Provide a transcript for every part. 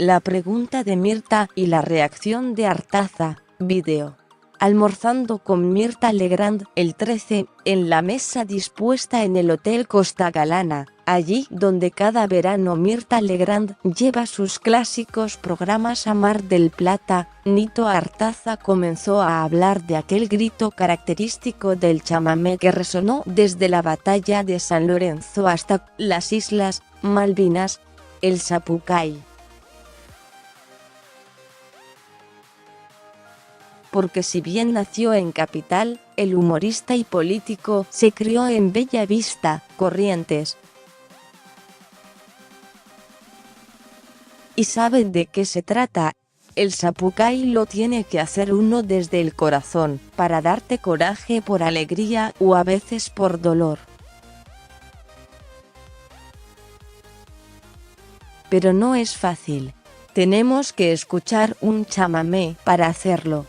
La pregunta de Mirta y la reacción de Artaza. Video. Almorzando con Mirta Legrand el 13, en la mesa dispuesta en el Hotel Costa Galana, allí donde cada verano Mirta Legrand lleva sus clásicos programas a Mar del Plata, Nito Artaza comenzó a hablar de aquel grito característico del chamamé que resonó desde la batalla de San Lorenzo hasta las Islas Malvinas, el Sapucay. Porque si bien nació en Capital, el humorista y político se crió en Bella Vista, Corrientes. ¿Y saben de qué se trata? El Sapucay lo tiene que hacer uno desde el corazón, para darte coraje por alegría o a veces por dolor. Pero no es fácil. Tenemos que escuchar un chamamé para hacerlo.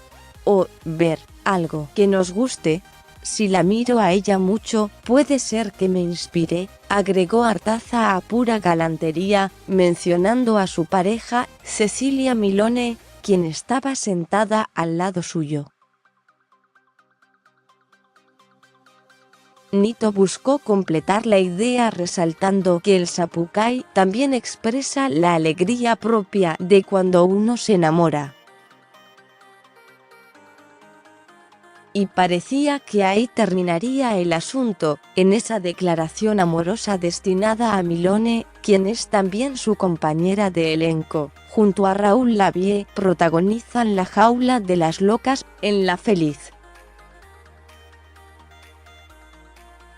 O ver algo que nos guste. Si la miro a ella mucho, puede ser que me inspire, agregó Artaza a pura galantería, mencionando a su pareja, Cecilia Milone, quien estaba sentada al lado suyo. Nito buscó completar la idea resaltando que el Sapucay también expresa la alegría propia de cuando uno se enamora. Y parecía que ahí terminaría el asunto, en esa declaración amorosa destinada a Milone, quien es también su compañera de elenco. Junto a Raúl Lavie, protagonizan La Jaula de las Locas, en La Feliz.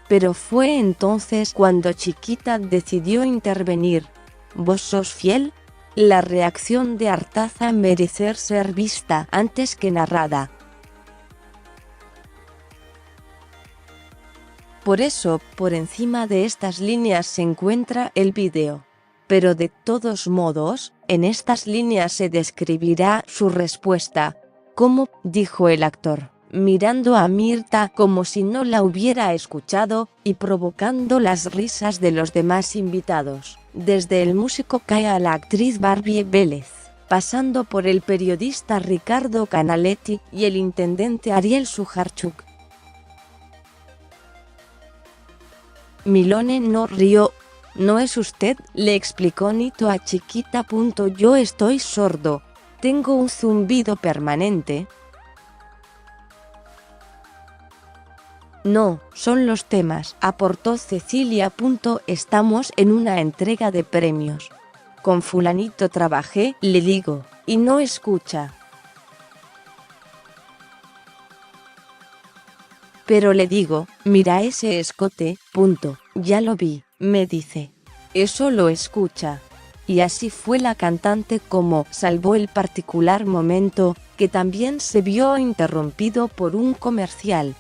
Pero fue entonces cuando Chiquita decidió intervenir. ¿Vos sos fiel? La reacción de Artaza merecer ser vista antes que narrada. Por eso, por encima de estas líneas se encuentra el video. Pero de todos modos, en estas líneas se describirá su respuesta. ¿Cómo?, dijo el actor, mirando a Mirta como si no la hubiera escuchado, y provocando las risas de los demás invitados, desde el músico Kai a la actriz Barbie Vélez, pasando por el periodista Ricardo Canaletti y el intendente Ariel Sujarchuk. Milone no rió. «No es usted», le explicó Nito a Chiquita. «Yo estoy sordo. Tengo un zumbido permanente». «No, son los temas», aportó Cecilia. «Estamos en una entrega de premios. Con fulanito trabajé, le digo, y no escucha». «Pero le digo, mira ese escote, ya lo vi», me dice. «Eso lo escucha». Y así fue la cantante como salvó el particular momento, que también se vio interrumpido por un comercial.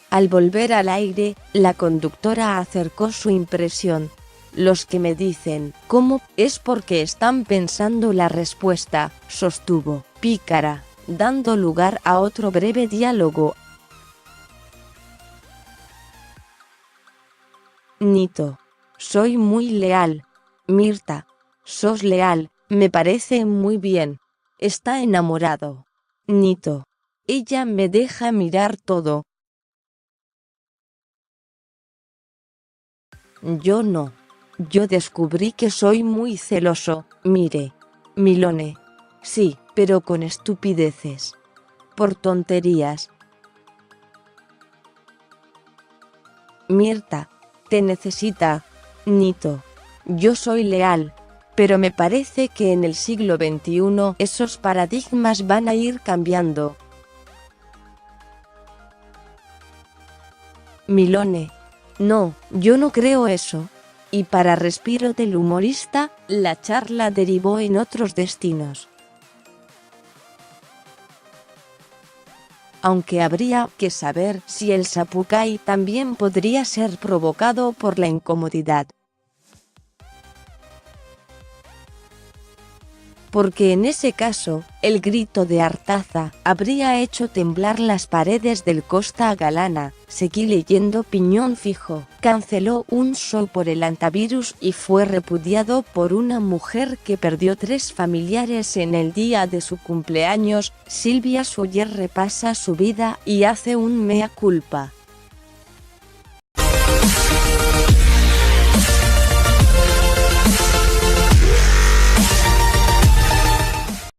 Al volver al aire, la conductora acercó su impresión. «Los que me dicen, ¿cómo?, es porque están pensando la respuesta», sostuvo, pícara, dando lugar a otro breve diálogo. Nito: «Soy muy leal». Mirta: «Sos leal, me parece muy bien. Está enamorado». Nito: «Ella me deja mirar todo». «Yo no. Yo descubrí que soy muy celoso, mire». Milone: «Sí, pero con estupideces. Por tonterías». Mirta: «Te necesita». Nito: «Yo soy leal, pero me parece que en el siglo XXI esos paradigmas van a ir cambiando». Milone: «No, yo no creo eso». Y para respiro del humorista, la charla derivó en otros destinos. Aunque habría que saber si el Sapucay también podría ser provocado por la incomodidad. porque en ese caso, el grito de Artaza habría hecho temblar las paredes del Costa Galana. Seguí leyendo. Piñón Fijo canceló un show por el antivirus y fue repudiado por una mujer que perdió 3 familiares en el día de su cumpleaños. Silvia Soller repasa su vida y hace un mea culpa.